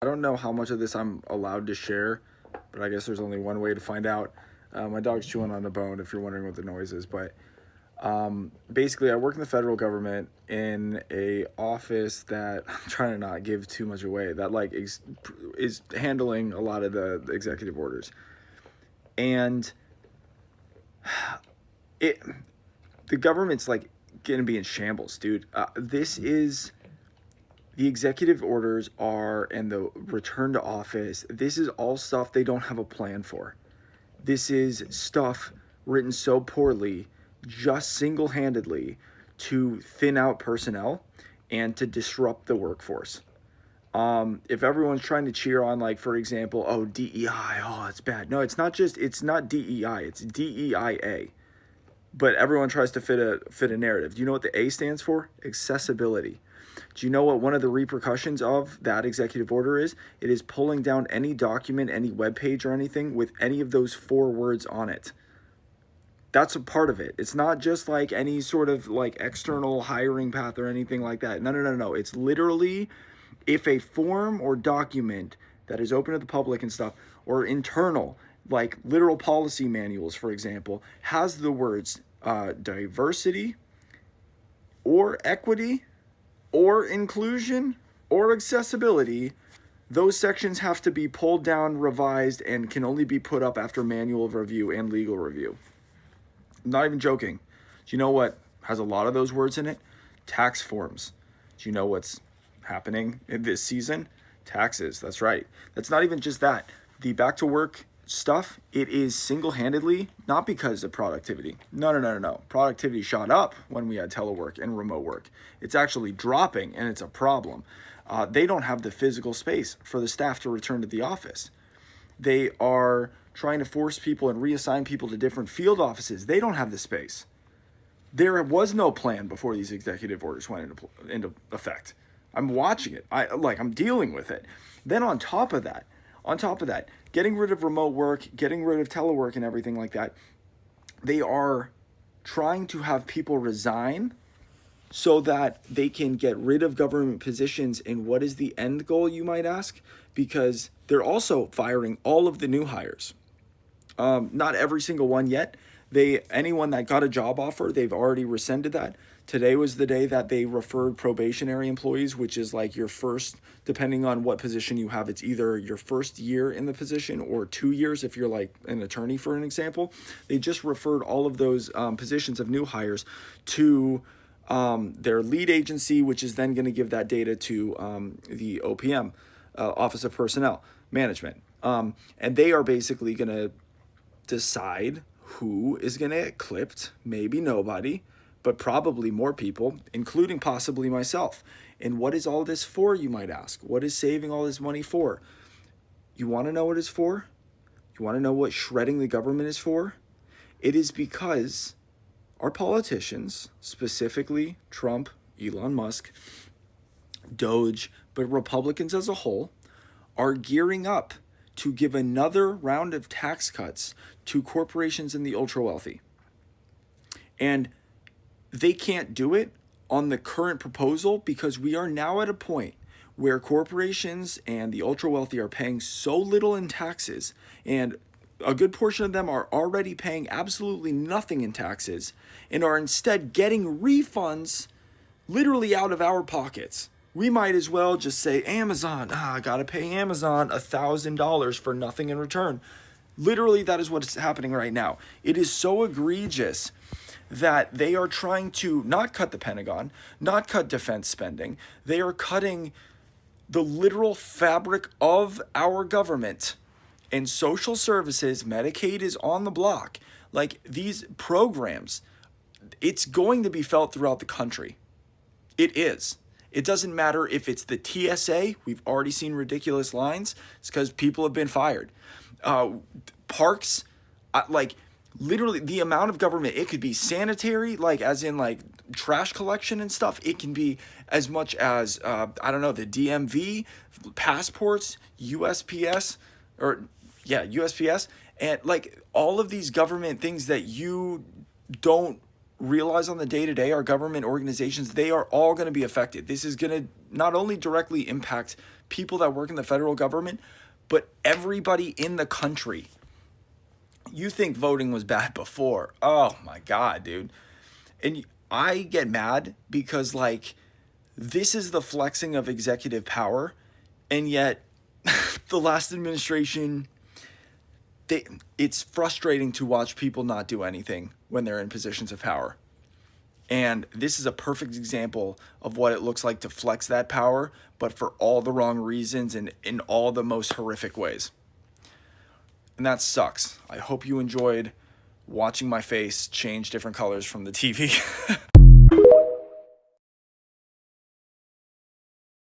I don't know how much of this I'm allowed to share, but I guess there's only one way to find out. My dog's chewing on the bone if you're wondering what the noise is. But basically, I work in the federal government in a office that I'm trying to not give too much away, that like is handling a lot of the executive orders. And it the government's like gonna be in shambles, dude. This is the executive orders are and the return to office. This is all stuff they don't have a plan for. This is stuff written so poorly, just single-handedly, to thin out personnel and to disrupt the workforce. If everyone's trying to cheer on, like, for example, oh, DEI, oh, it's bad. No, it's not DEI, it's DEIA. But everyone tries to fit a narrative. Do you know what the A stands for? Accessibility. Do you know what one of the repercussions of that executive order is? It is pulling down any document, any web page or anything with any of those four words on it. That's a part of it. It's not just like any sort of like external hiring path or anything like that. No, no, no, no. It's literally if a form or document that is open to the public and stuff, or internal, like literal policy manuals, for example, has the words diversity or equity or inclusion or accessibility, those sections have to be pulled down, revised, and can only be put up after manual review and legal review. I'm not even joking. Do you know what has a lot of those words in it? Tax forms. Do you know what's happening in this season? Taxes. That's right. That's not even just that. The back to work stuff, it is single-handedly not because of productivity. No, no, no, no, no. Productivity shot up when we had telework and remote work. It's actually dropping, and it's a problem. They don't have the physical space for the staff to return to the office. They are trying to force people and reassign people to different field offices. They don't have the space. There was no plan before these executive orders went into effect. I'm watching it. I'm dealing with it. Then on top of that, getting rid of remote work, getting rid of telework and everything like that, they are trying to have people resign so that they can get rid of government positions. And what is the end goal, you might ask? Because they're also firing all of the new hires. Not every single one yet. Anyone that got a job offer, they've already rescinded that. Today was the day that they referred probationary employees, which is like your first, depending on what position you have, it's either your first year in the position or 2 years if you're like an attorney, for an example. They just referred all of those positions of new hires to their lead agency, which is then going to give that data to the OPM, Office of Personnel Management. And they are basically going to decide who is going to get clipped, maybe nobody, but probably more people, including possibly myself. And what is all this for, you might ask? What is saving all this money for? You want to know what it's for? You want to know what shredding the government is for? It is because our politicians, specifically Trump, Elon Musk, Doge, but Republicans as a whole, are gearing up to give another round of tax cuts to corporations and the ultra wealthy. And they can't do it on the current proposal because we are now at a point where corporations and the ultra wealthy are paying so little in taxes, and a good portion of them are already paying absolutely nothing in taxes and are instead getting refunds literally out of our pockets. We might as well just say, Amazon, I gotta pay Amazon $1,000 for nothing in return. Literally, that is what's happening right now. It is so egregious that they are trying to not cut the Pentagon, not cut defense spending. They are cutting the literal fabric of our government and social services. Medicaid is on the block. Like these programs, it's going to be felt throughout the country. It is. It doesn't matter if it's the TSA. We've already seen ridiculous lines. It's because people have been fired. Parks, like literally the amount of government, it could be sanitary, like as in like trash collection and stuff. It can be as much as, the DMV, passports, USPS, USPS. And like all of these government things that you don't realize on the day-to-day, our government organizations, they are all going to be affected. This is going to not only directly impact people that work in the federal government, but everybody in the country. You think voting was bad before. Oh my God, dude. And I get mad because, like, this is the flexing of executive power, and yet the last administration, it's frustrating to watch people not do anything when they're in positions of power. And this is a perfect example of what it looks like to flex that power, but for all the wrong reasons and in all the most horrific ways. And that sucks. I hope you enjoyed watching my face change different colors from the TV.